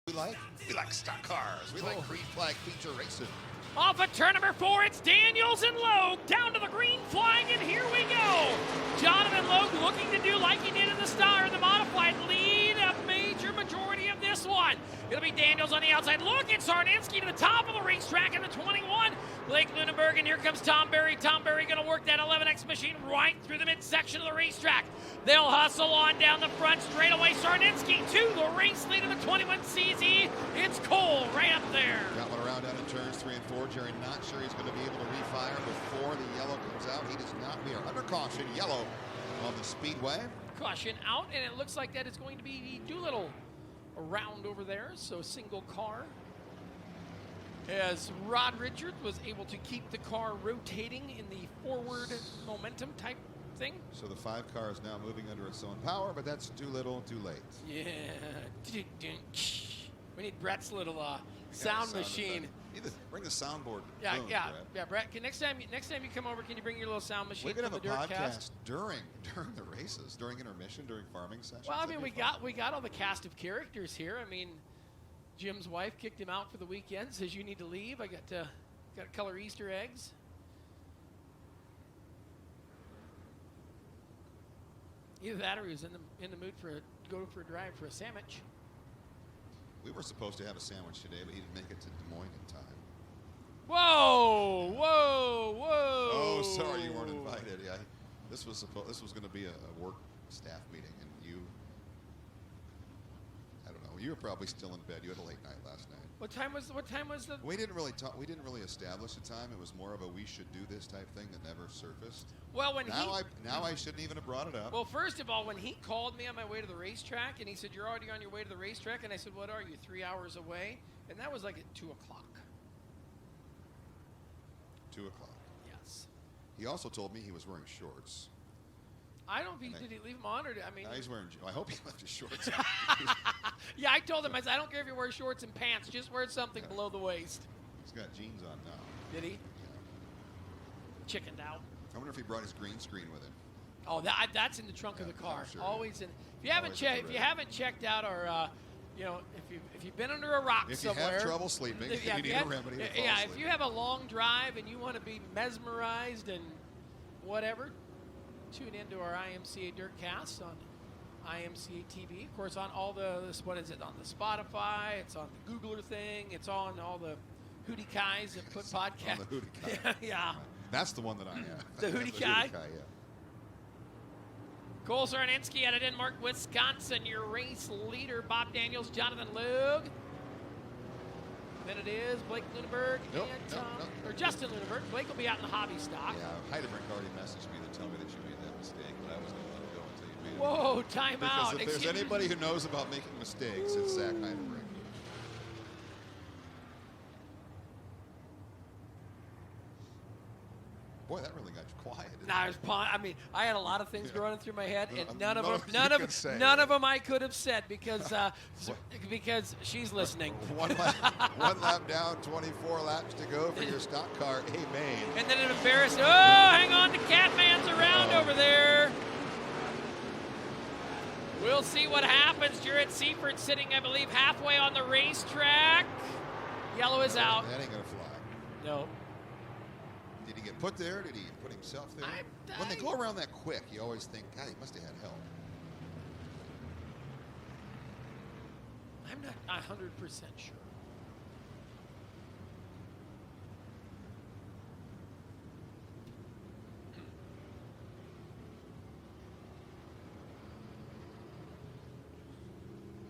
We like stock cars. We like green flag feature racing. Off at turn number 4, it's Daniels and Logue down to the green flag, and here we go. Jonathan Logue looking to do like he did in the Star in the modified, lead a major majority of this one. It'll be Daniels on the outside. Look at Sarninsky to the top of the racetrack in the 21. Blake Lunenberg, and here comes Tom Berry. Tom Berry going to work that 11X machine right through the midsection of the racetrack. They'll hustle on down the front straightaway. Sarninsky to the race lead of the 21 CZ. It's Cole right up there. Got one around down in turns 3 and 4. Jerry not sure he's going to be able to refire before the yellow comes out. He does not. We are under caution. Yellow on the speedway. Caution out, and it looks like that is going to be Doolittle around over there. So single car. As Rod Richards was able to keep the car rotating in the forward momentum type thing. So the 5 car is now moving under its own power, but that's too little, too late. Yeah. We need Brett's little sound machine. Bring the soundboard. Yeah, Boone, yeah, Brett. Next time you come over, can you bring your little sound machine? We're gonna have a podcast cast? during the races, during intermission, during farming sessions. Well, I mean, we got all the cast of characters here. I mean, Jim's wife kicked him out for the weekend. Says you need to leave. I got to color Easter eggs. Either that, or he was in the mood go for a drive for a sandwich. We were supposed to have a sandwich today, but he didn't make it to Des Moines in time. Whoa! Whoa! Whoa! Oh, sorry, you weren't invited. Yeah, this was going to be a work staff meeting, and I don't know. You were probably still in bed. You had a late night last night. What time was the? We didn't really talk. We didn't really establish a time. It was more of a we should do this type thing that never surfaced. Well, now I shouldn't even have brought it up. Well, first of all, when he called me on my way to the racetrack, and he said, "You're already on your way to the racetrack," and I said, "What are you, 3 hours away?" And that was like at 2 o'clock. 2 o'clock. Yes. He also told me he was wearing shorts. I don't think, did he leave them on, or I mean? No, he's wearing, I hope he left his shorts on. Yeah, I told him, I said, I don't care if you wear shorts and pants, just wear something below the waist. He's got jeans on now. Did he? Yeah. Chickened out. I wonder if he brought his green screen with him. Oh, that's in the trunk of the car. Sure. Always in. If you haven't checked out our, if you've been under a rock somewhere. If you have trouble sleeping, you need a remedy. If you have a long drive and you want to be mesmerized and whatever, tune into our IMCA Dirtcast on IMCA TV. Of course, on all what is it, on the Spotify, it's on the Googler thing, it's on all the Hootie Kais that put podcasts. On the Hootie Kai. Yeah. That's the one that I have. The Hootie Kai? Yeah. Cole Sarninsky out of Denmark, Wisconsin, your race leader. Bob Daniels, Jonathan Logue. Then it is Blake Lunenberg or Justin Lunenberg. Blake will be out in the hobby stock. Yeah, Heidelberg already messaged me to tell me that you made that mistake, but I was going to let it go until you made it. Whoa, time out. Because if there's anybody who knows about making mistakes, it's Zach Heidelberg. Boy, that really got you quiet. I had a lot of things running through my head, and none of them I could have said because she's listening. One lap down, 24 laps to go for your stock car. Amen. And then an embarrassing. Oh, hang on, the Catman's around over there. We'll see what happens. Jared Seifert sitting, I believe, halfway on the racetrack. Yellow is out. That ain't gonna fly. No. Did he get put there? Did he put himself there? When they go around that quick, you always think, God, he must have had help. I'm not 100% sure.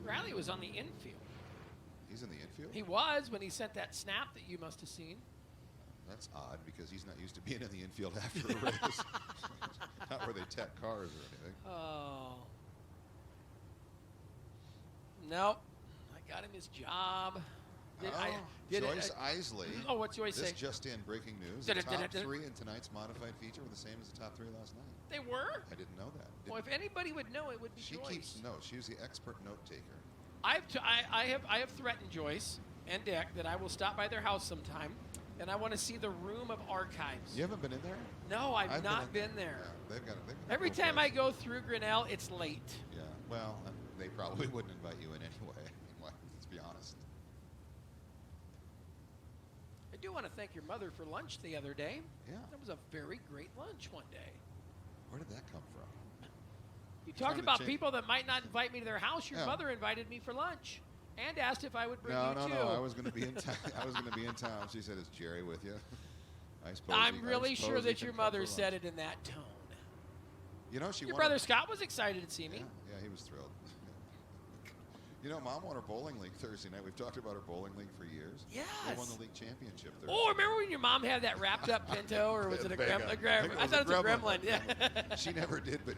Riley was on the infield. He's in the infield? He was when he sent that snap that you must have seen. That's odd because he's not used to being in the infield after a race. Not where they tech cars or anything. Oh. Nope. I got him his job. Joyce Isley. Oh, what's Joyce say? This just in, breaking news. The top 3 in tonight's modified feature were the same as the top 3 last night. They were? I didn't know that. Well, if anybody would know, it would be Joyce. She keeps notes. She's the expert note taker. I have threatened Joyce and Dick that I will stop by their house sometime, and I want to see the room of archives. You haven't been in there? No, I've not been there. Yeah, they've got Every time I go through Grinnell, it's late. Yeah, well, they probably wouldn't invite you in anyway. Let's be honest. do want to thank your mother for lunch the other day. Yeah. That was a very great lunch one day. Where did that come from? You talked about people that might not invite me to their house. Your mother invited me for lunch and asked if I would bring you too. No. I was going to be in town. She said, "Is Jerry with you?" I'm really sure that your mother said it in that tone. You know, your brother Scott was excited to see me. Yeah, he was thrilled. You know, Mom won her bowling league Thursday night. We've talked about her bowling league for years. Yes. They won the league championship Thursday. Oh, remember when your mom had that wrapped up Pinto, or was it a gremlin? I thought it was a gremlin. Yeah. She never did, but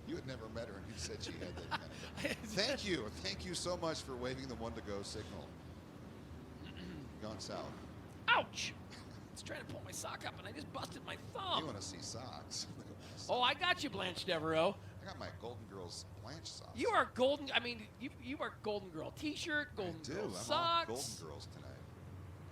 you had never met her, and you said she had that kind of Thank you so much for waving the 1-to-go signal. Gone south. Ouch! I was trying to pull my sock up, and I just busted my thumb. You want to see socks? Oh, I got you, Blanche Devereaux. I got my Golden Girls Blanche socks. You are golden. I mean, you are Golden Girl T-shirt, Golden Girl socks. I'm all Golden Girls tonight.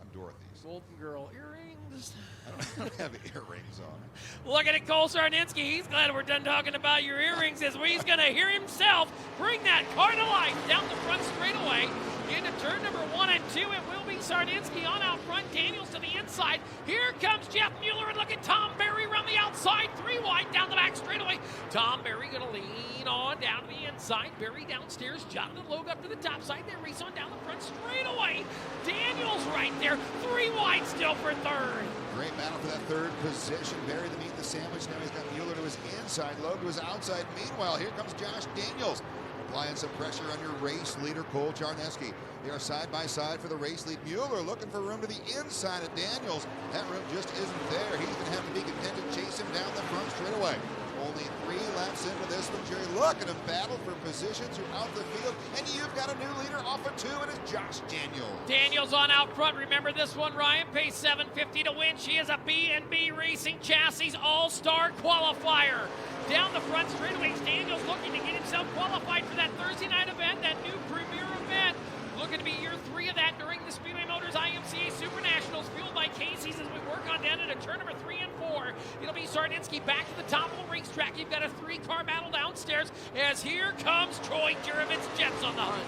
I'm Dorothy's. Golden Girl earrings. I don't have earrings on. Looking at Cole Sarninski. He's glad we're done talking about your earrings, as he's going to hear himself bring that car to life down the front straightaway into turn number 1 and 2. It will be Sarninski on out front. Daniels to the inside. Here comes Jeff Mueller, and look at Tom Berry around the outside. 3 wide down the back straightaway. Tom Berry going to lean on down to the inside. Berry downstairs. Jonathan Logue up to the top side. They race on down the front straightaway. Daniels right there. 3 wide still for third. Great battle for that third position. Berry the meat, the sandwich. Now he's got Mueller to his inside. Logue to his outside. Meanwhile, here comes Josh Daniels, applying some pressure on your race leader, Cole Charneski. They are side by side for the race lead. Mueller looking for room to the inside of Daniels. That room just isn't there. He's going to have to be content to chase him down the front straightaway. Only 3 laps into this one, Jerry. Look at him battle for position throughout the field. And you've got a new leader off of 2, and it's Josh Daniels. Daniels on out front. Remember this one, Ryan. Pace 750 to win. She is a B&B Racing Chassis All-Star qualifier. Down the front straightaways, Daniels looking to get himself qualified for that Thursday night event, that new premier event. Looking to be year 3 of that during the Speedway Motors IMCA Super Nationals, fueled by Casey's as we work on down into turn number 3 and 4. It'll be Sarninski back to the top of the racetrack. You've got a 3-car battle downstairs as here comes Troy Jurovitz Jets on the hunt.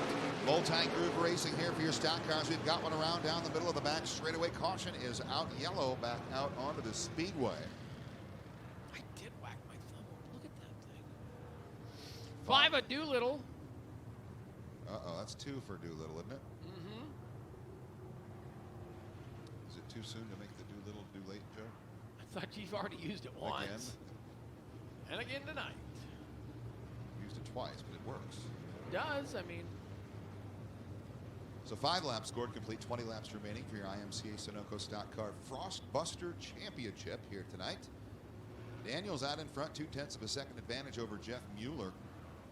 Multi-groove racing here for your stock cars. We've got one around down the middle of the back straightaway. Caution is out yellow, back out onto the speedway. I did whack my thumb. Look at that thing. 5 a Doolittle. Uh-oh, that's 2 for Doolittle, isn't it? Mm-hmm. Is it too soon to make the Doolittle do late, Joe? I thought you've already used it once. Again? And again tonight. Used it twice, but it works. It does, I mean. So 5 laps scored, complete 20 laps remaining for your IMCA Sunoco Stock Car Frostbuster Championship here tonight. Daniels out in front, 0.2 of a second advantage over Jeff Mueller.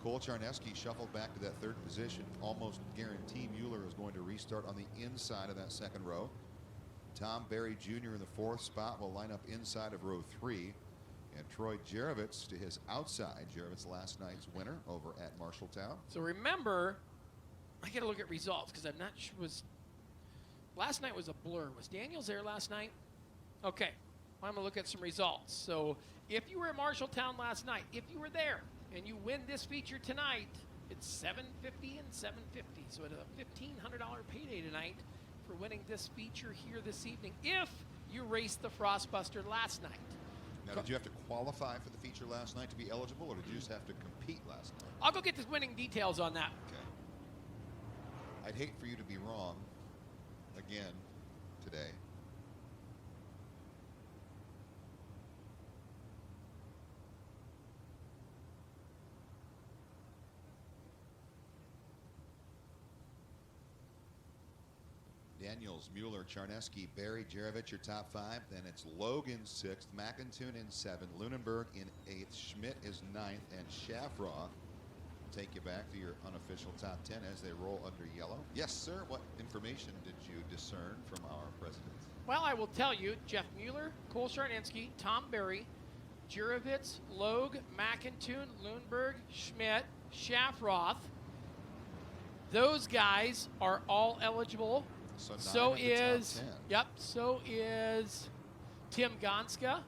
Cole Charneski shuffled back to that 3rd position. Almost guarantee Mueller is going to restart on the inside of that 2nd row. Tom Berry Jr. in the 4th spot will line up inside of row 3. And Troy Jurovitz to his outside. Jurovitz last night's winner over at Marshalltown. So remember, I got to look at results because I'm not sure. Last night was a blur. Was Daniels there last night? Okay, I'm going to look at some results. So if you were at Marshalltown last night, if you were there, and you win this feature tonight, it's $750 and $750. So it's a $1,500 payday tonight for winning this feature here this evening if you raced the Frostbuster last night. Now, did you have to qualify for the feature last night to be eligible, or did you just have to compete last night? I'll go get the winning details on that. Okay. I'd hate for you to be wrong again today. Daniels, Mueller, Charneski, Berry, Jurovitz, your top 5. Then it's Logan 6th, McIntoon in 7th, Lunenburg in 8th, Schmidt is 9th, and Shafroth will take you back to your unofficial top 10 as they roll under yellow. Yes, sir. What information did you discern from our president? Well, I will tell you, Jeff Mueller, Cole Charninski, Tom Berry, Jurovitz, Logue, McIntoon, Lunenburg, Schmidt, Shafroth. Those guys are all eligible. So is Tim Gonska,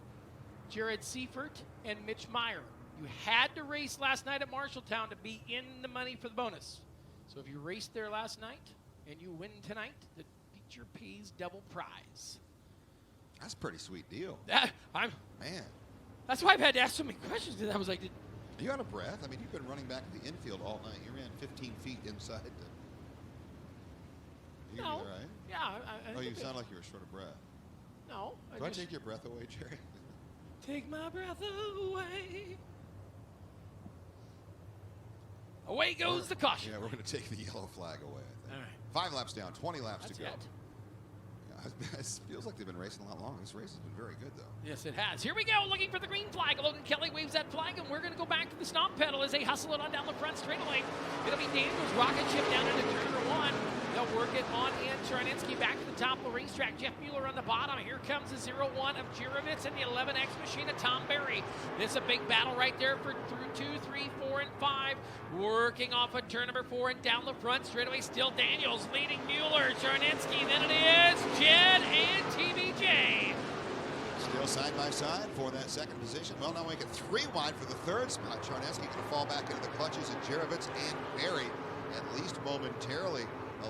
Jared Seifert, and Mitch Meyer. You had to race last night at Marshalltown to be in the money for the bonus. So if you raced there last night and you win tonight, the feature pays double prize. That's a pretty sweet deal. Man. That's why I've had to ask so many questions. Because I was like, are you out of breath? I mean, you've been running back to the infield all night. You ran 15 feet inside. You all right? Yeah. I you sound like you were short of breath. No. Do I take your breath away, Jerry? Take my breath away. Away goes the caution. Yeah, we're going to take the yellow flag away, I think. All right. 5 laps down, 20 laps to go. It. Yeah, it feels like they've been racing a lot longer. This race has been very good, though. Yes, it has. Here we go, looking for the green flag. Logan Kelly waves that flag, and we're going to go back to the stomp pedal as they hustle it on down the front straightaway. It'll be Daniels rocket ship down into turn number 1. They'll work it on in. Charninsky back to the top of the racetrack. Jeff Mueller on the bottom. Here comes the 0-1 of Jirovitz and the 11X machine of Tom Berry. This is a big battle right there for through 2, 3, 4, and 5. Working off of turn number 4 and down the front straightaway. Still Daniels leading Mueller. Charninsky. Then it is Jed and TBJ. Still side by side for that second position. Well, now we get 3 wide for the third spot. Charninsky going to fall back into the clutches of Jirovitz and Berry, at least momentarily,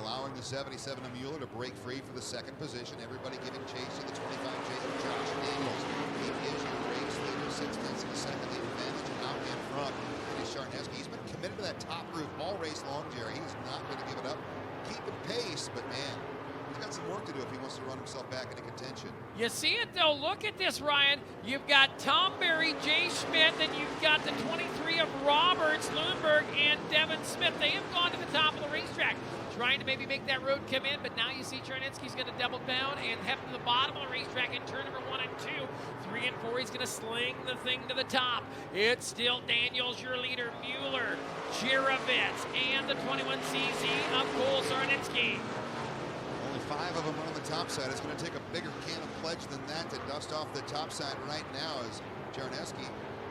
allowing the 77 of Mueller to break free for the second position. Everybody giving chase to the 25J of Josh Daniels. He is your race leader, 6 tenths of a second. The advantage out in front. And it's Charninsky. He's been committed to that top group all race long, Jerry. He's not going to give it up. Keeping pace, but man, he's got some work to do if he wants to run himself back into contention. You see it, though. Look at this, Ryan. You've got Tom Berry, Jay Schmidt, then you've got the 23 of Roberts, Lundberg, and Devin Smith. They have gone to the top of the racetrack, trying to maybe make that road come in, but now you see Charninsky's going to double down and head to the bottom of the racetrack in turn number 1 and 2. 3 and 4, he's going to sling the thing to the top. It's still Daniels, your leader, Mueller, Jirovitz, and the 21cc of Cole Charninsky. Only 5 of them are on the top side. It's going to take a bigger can of pledge than that to dust off the top side right now as Charninsky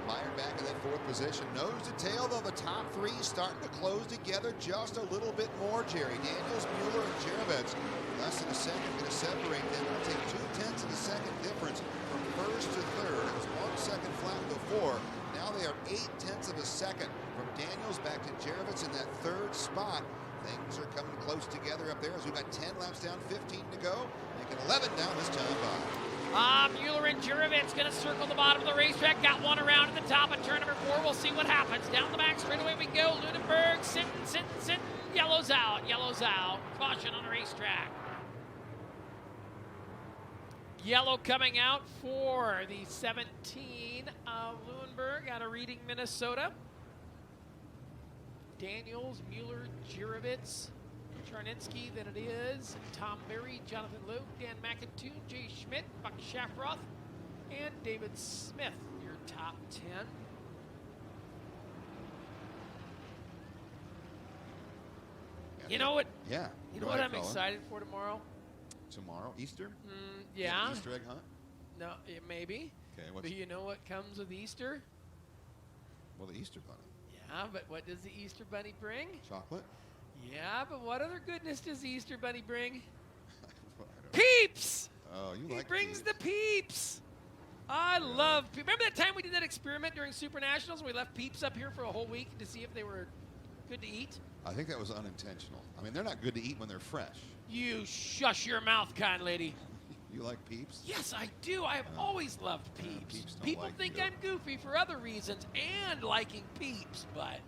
fired back in that 4th position. Nose to tail, though, the top 3 starting to close together just a little bit more, Jerry. Daniels, Mueller, and Jirovitz. Less than a second going to separate them. It'll take 2 tenths of a second difference from first to third. It was 1 second flat before. Now they are 8 tenths of a second from Daniels back to Jirovitz in that 3rd spot. Things are coming close together up there as we've got 10 laps down, 15 to go. Making 11 down this time by. Mueller and Jirovitz going to circle the bottom of the racetrack. Got one around at the top of turn number 4. We'll see what happens. Down the back straightaway we go. Lunenburg sitting. Yellow's out. Caution on the racetrack. Yellow coming out for the 17 of Lunenburg out of Reading, Minnesota. Daniels, Mueller, Jirovitz, Charninsky, then it is Tom Berry, Jonathan Logue, Dan McIntoon, Jay Schmidt, Buck Shafroth, and David Smith, your top 10. You know what? Yeah. You know what I'm excited for tomorrow? Tomorrow? Easter? Yeah. Easter egg hunt? No, maybe. Okay. But you know what comes with Easter? Well, the Easter bunny. Yeah, but what does the Easter bunny bring? Chocolate? Yeah, but what other goodness does the Easter bunny bring? Peeps! Oh, you like He brings peeps. the peeps. I love peeps. Remember that time we did that experiment during Super Nationals and we left peeps up here for a whole week to see if they were good to eat? I think that was unintentional. I mean, they're not good to eat when they're fresh. You shush your mouth, kind lady. You like peeps? Yes, I do. I have always loved peeps. Peeps don't People like think you. I'm goofy for other reasons and liking peeps, but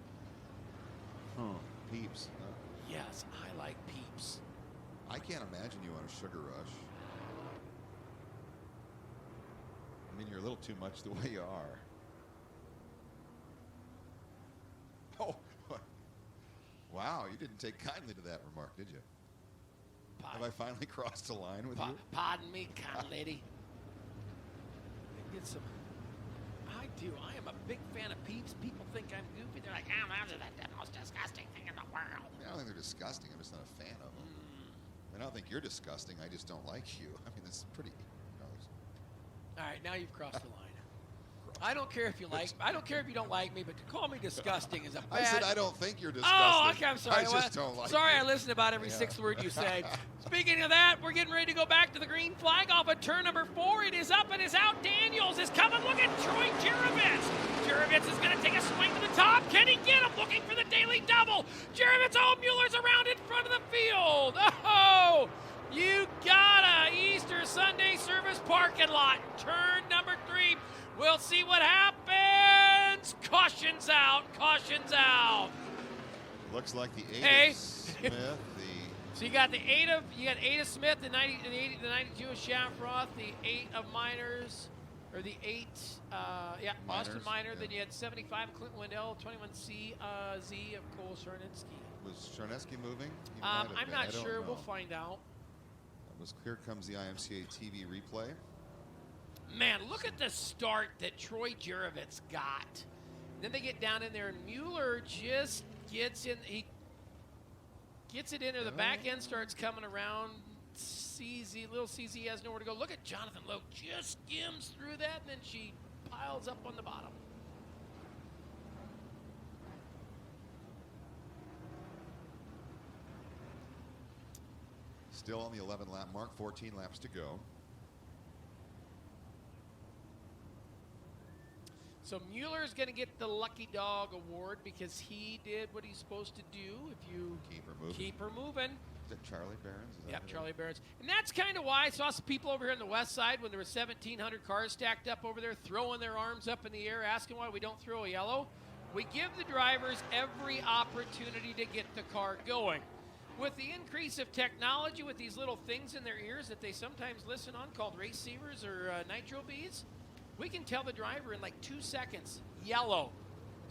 Peeps. yes, I like peeps. I can't imagine you on a sugar rush. I mean, you're a little too much the way you are. Oh, wow, you didn't take kindly to that remark, did you? Have I finally crossed the line with you? Pardon me, kind lady. Get some. I do. I am a big fan of peeps. People think I'm goofy. They're like, that's the most disgusting thing in the world. I don't think they're disgusting. I'm just not a fan of them. I don't think you're disgusting. I just don't like you. I mean, that's pretty. All right, now you've crossed the line. I don't care if you like. I don't care if you don't like me, but to call me disgusting is a bad. I said I don't think you're disgusting. Oh, okay. I'm sorry. I just don't like. Sorry, you. I listen to about every 6th word you say. Speaking of that, we're getting ready to go back to the green flag off of turn number 4. It is up and is out. Daniels is coming. Look at Troy Jirovitz. Jirovitz is going to take a swing to the top. Can he get him? Looking for the daily double. Jirovitz. Oh, Mueller's around in front of the field. Oh, you gotta Easter Sunday service parking turn number 3. We'll see what happens. Caution's out. Caution's out. Looks like the 8 Hey. of Smith, So you got the 8 of Smith, the 92 of Shafroth, the 8 of Miners, or the 8, Austin Miner. Yeah. Then you had 75 of Clint Wendell, 21 Z of Cole Sharnitsky. Was Sharnetsky moving? He might have I'm been. not I don't sure. know. We'll find out. Here comes the IMCA TV replay. Man, look at the start that Troy Juravitz got. Then they get down in there, and Mueller just gets in. He gets it in there. The back end starts coming around. Little CZ has nowhere to go. Look at Jonathan Lowe. Just skims through that, and then she piles up on the bottom. Still on the 11 lap mark, 14 laps to go. So Mueller's going to get the Lucky Dog Award because he did what he's supposed to do. If you keep her moving. Is that Charlie Barons? Yep, Charlie Barons. And that's kind of why I saw some people over here on the west side when there were 1,700 cars stacked up over there throwing their arms up in the air asking why we don't throw a yellow. We give the drivers every opportunity to get the car going. With the increase of technology, with these little things in their ears that they sometimes listen on called receivers or nitro beads, we can tell the driver in like 2 seconds, yellow.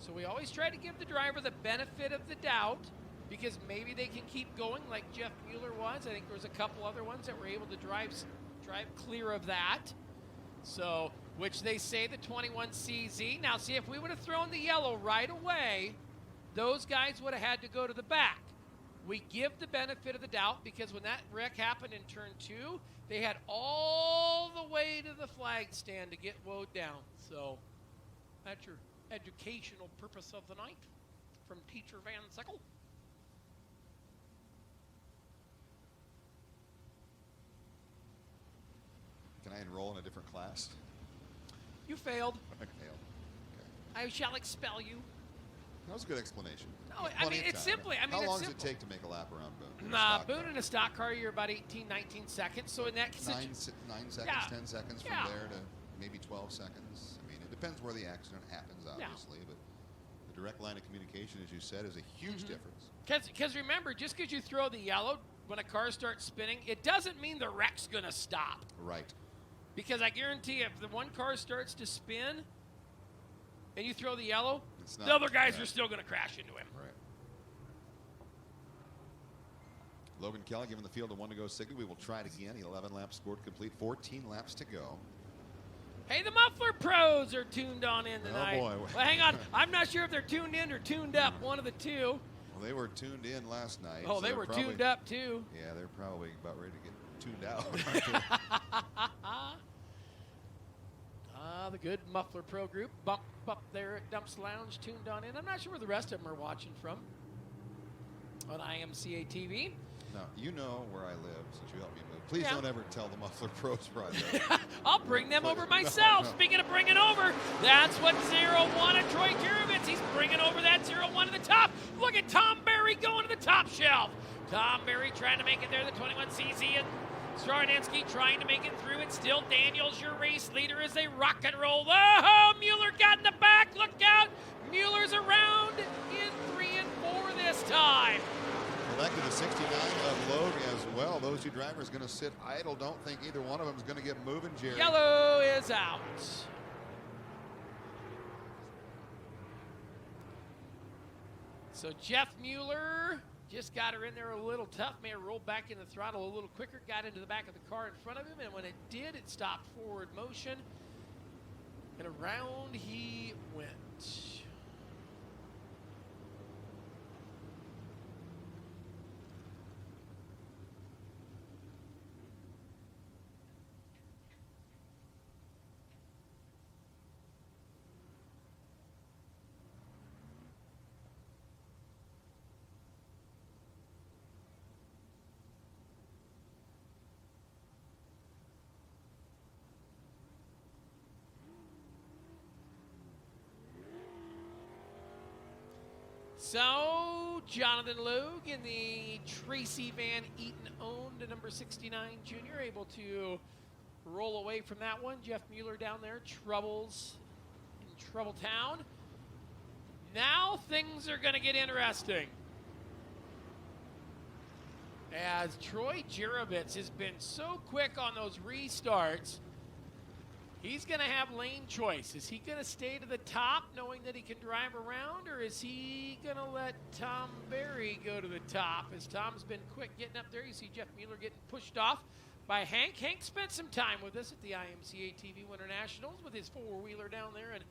So we always try to give the driver the benefit of the doubt because maybe they can keep going like Jeff Mueller was. I think there was a couple other ones that were able to drive clear of that. So, which they say the 21CZ. Now see, if we would have thrown the yellow right away, those guys would have had to go to the back. We give the benefit of the doubt because when that wreck happened in turn 2, they had all the way to the flag stand to get woed down. So that's your educational purpose of the night from Teacher Van Sickle. Can I enroll in a different class? You failed. I failed. Okay. I shall expel you. That was a good explanation. No, I mean, it's simply, How long does it take to make a lap around Boone? Boone in a stock car, you're about 18, 19 seconds. So in that 9 seconds, yeah. 10 seconds from there to maybe 12 seconds. I mean, it depends where the accident happens, obviously, but the direct line of communication, as you said, is a huge difference. Because remember, just because you throw the yellow when a car starts spinning, it doesn't mean the wreck's going to stop. Right. Because I guarantee you, if the one car starts to spin and you throw the yellow, the other guys are still going to crash into him. Right. Logan Kelly giving the field a 1 to go signal. We will try it again. The 11 laps scored complete. 14 laps to go. Hey, the muffler pros are tuned on in tonight. Oh, boy. Well, hang on. I'm not sure if they're tuned in or tuned up. One of the two. Well, they were tuned in last night. Oh, so they were probably tuned up, too. Yeah, they're probably about ready to get tuned out. The good Muffler Pro group. Bump up there at Dumps Lounge, tuned on in. I'm not sure where the rest of them are watching from on IMCA TV. Now, you know where I live since you helped me move. Please don't ever tell the Muffler Pros project. I'll bring them over myself. No. Speaking of bringing over, that's what 01 and Troy Juravitz. He's bringing over that 01 to the top. Look at Tom Berry going to the top shelf. Tom Berry trying to make it there, the 21CZ, and Stardinsky trying to make it through. It's still Daniels, your race leader, as they rock and roll. Oh, Mueller got in the back. Look out. Mueller's around in 3 and 4 this time. Well, back to the 69 of Logue as well. Those two drivers going to sit idle. Don't think either one of them is going to get moving, Jerry. Yellow is out. So Jeff Mueller just got her in there a little tough. May have rolled back in the throttle a little quicker. Got into the back of the car in front of him. And when it did, it stopped forward motion. And around he went. So, Jonathan Logue in the Tracy Van Eaton owned number 69 Junior able to roll away from that one. Jeff Mueller down there, troubles in Trouble Town. Now things are going to get interesting, as Troy Jerovitz has been so quick on those restarts. He's going to have lane choice. Is he going to stay to the top knowing that he can drive around, or is he going to let Tom Berry go to the top? As Tom's been quick getting up there, you see Jeff Mueller getting pushed off by Hank. Hank spent some time with us at the IMCA TV Winter Nationals with his four-wheeler down there in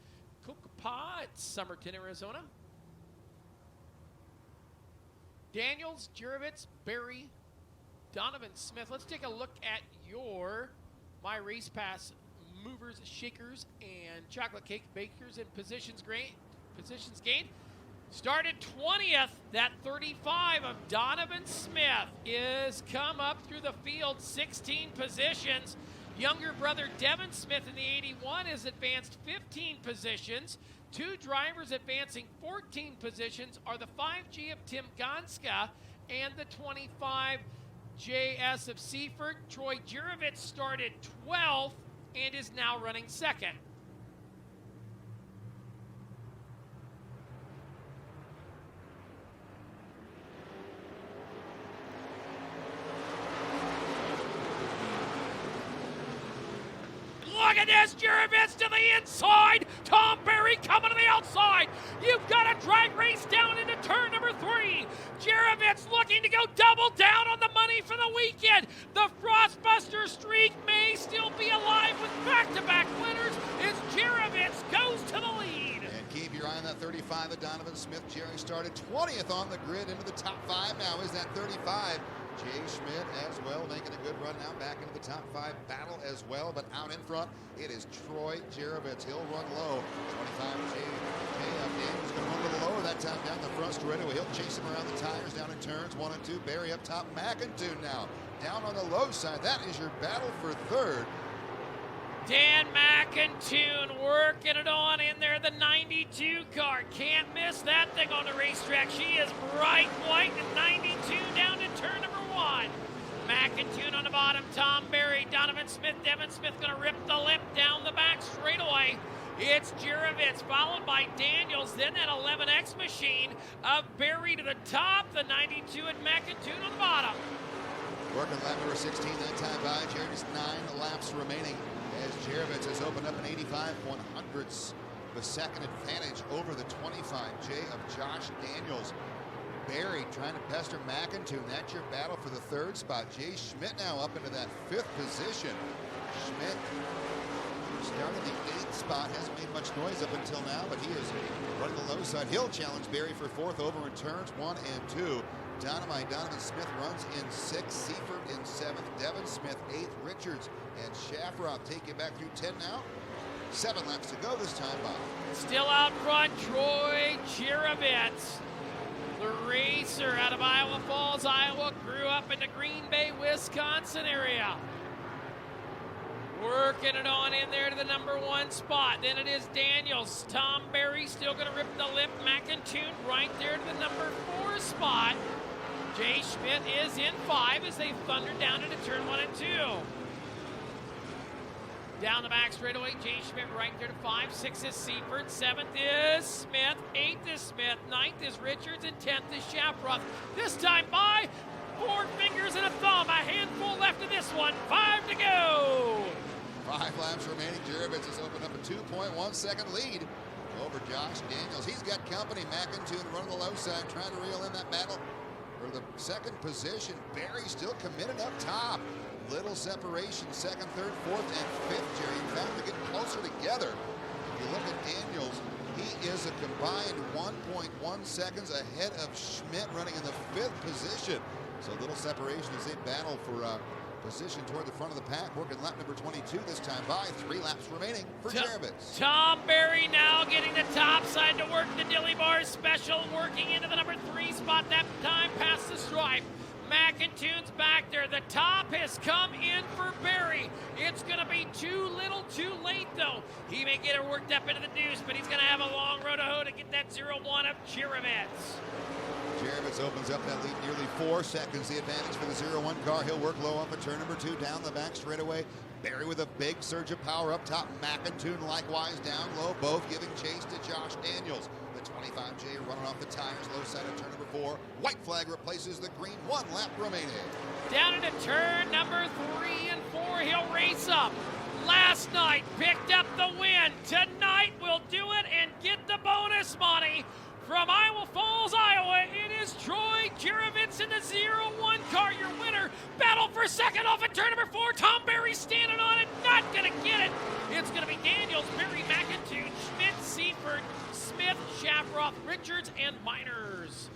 Cocopah at Summerton, Arizona. Daniels, Jerovitz, Berry, Donovan Smith. Let's take a look at your My Race Pass movers, shakers, and chocolate cake bakers in positions gained. Started 20th. That 35 of Donovan Smith is come up through the field 16 positions. Younger brother Devin Smith in the 81 is advanced 15 positions. Two drivers advancing 14 positions are the 5G of Tim Gonska and the 25 JS of Seaford. Troy Jerovitz started 12th and is now running second. Look at this, Jerovitz to the inside. Tom Berry coming to the outside. You've got a drag race down into turn number 3. Jerovitz looking to go double down on the money for the weekend. The Frostbuster streak may still be alive with back-to-back winners as Jerovitz goes to the lead. And keep your eye on that 35 of Donovan Smith. Jerry started 20th on the grid into the top 5 now is that 35. Jay Schmidt as well, making a good run now back into the top 5 battle as well, but out in front, it is Troy Jerovitz. He'll run low. 25 Jay Daniels going to run a little lower that time down the front straightaway. He'll chase him around the tires down in turns 1 and 2. Berry up top. McIntoon now down on the low side. That is your battle for third. Dan McIntoon working it on in there, the 92 car. Can't miss that thing on the racetrack. She is bright white and 92 down to turn number 1. McIntoon on the bottom, Tom Berry, Donovan Smith, Devin Smith going to rip the lip down the back straightaway. It's Jerovitz, followed by Daniels, then that 11X machine of Berry to the top, the 92 and McIntoon on the bottom. Working lap number 16 that time by Jerovitz, 9 laps remaining. As Jerovitz has opened up an 85/100ths of a second advantage over the 25J of Josh Daniels. Berry trying to pester McIntoon. That's your battle for the 3rd spot. Jay Schmidt now up into that 5th position. Schmidt started the 8th spot. Hasn't made much noise up until now, but he is running the low side. He'll challenge Berry for 4th over in turns 1 and 2. Donovan Smith runs in 6th, Seaford in 7th, Devin Smith 8th, Richards and Shafroth take you back through 10 now. 7 laps to go this time, Bob. Still out front, Troy Jerovitz, the racer out of Iowa Falls, Iowa, grew up in the Green Bay, Wisconsin area. Working it on in there to the number 1 spot. Then it is Daniels. Tom Berry still going to rip the lip. McIntoon right there to the number 4 spot. Jay Schmidt is in 5 as they thunder down into turn 1 and 2. Down the back straightaway, Jay Schmidt right there to 5. 6 is Seaford. 7th is Smith. 8th is Smith. 9th is Richards. And 10th is Shafroth. This time by 4 fingers and a thumb. A handful left of this one. 5 to go. 5 laps remaining. Jerovitz has opened up a 2.1 second lead over Josh Daniels. He's got company. McIntoon running the low side, trying to reel in that battle for the 2nd position. Berry still committed up top. Little separation, 2nd, 3rd, 4th, and 5th, Jerry. In fact, they're getting closer together. If you look at Daniels, he is a combined 1.1 seconds ahead of Schmidt running in the 5th position. So little separation as they battle for position toward the front of the pack. Working lap number 22 this time by. 3 laps remaining for Jerovitz. Tom Berry now getting the top side to work the Dilly Bar special, working into the number 3 spot that time past the stripe. McIntoon's back there. The top has come in for Berry. It's going to be too little too late, though. He may get it worked up into the deuce, but he's going to have a long road to hoe to get that 0-1 of Jerovitz. Jarovitz opens up that lead nearly 4 seconds. The advantage for the 0-1 car. He'll work low off of turn number 2 down the back straightaway. Barry with a big surge of power up top. McIntoon likewise down low, both giving chase to Josh Daniels. The 25J running off the tires, low side of turn number 4. White flag replaces the green. 1 lap remaining. Down into turn number 3 and 4, he'll race up. Last night picked up the win. Tonight we'll do it and get the bonus money. From Iowa Falls, Iowa, it is Troy Jarovitz in the 0-1 car, your winner. Battle for second off at turn number 4. Tom Berry standing on it, not gonna get it. It's gonna be Daniels, Berry, McIntoon, Schmidt, Seifert, Smith, Shafroth, Richards, and Miners.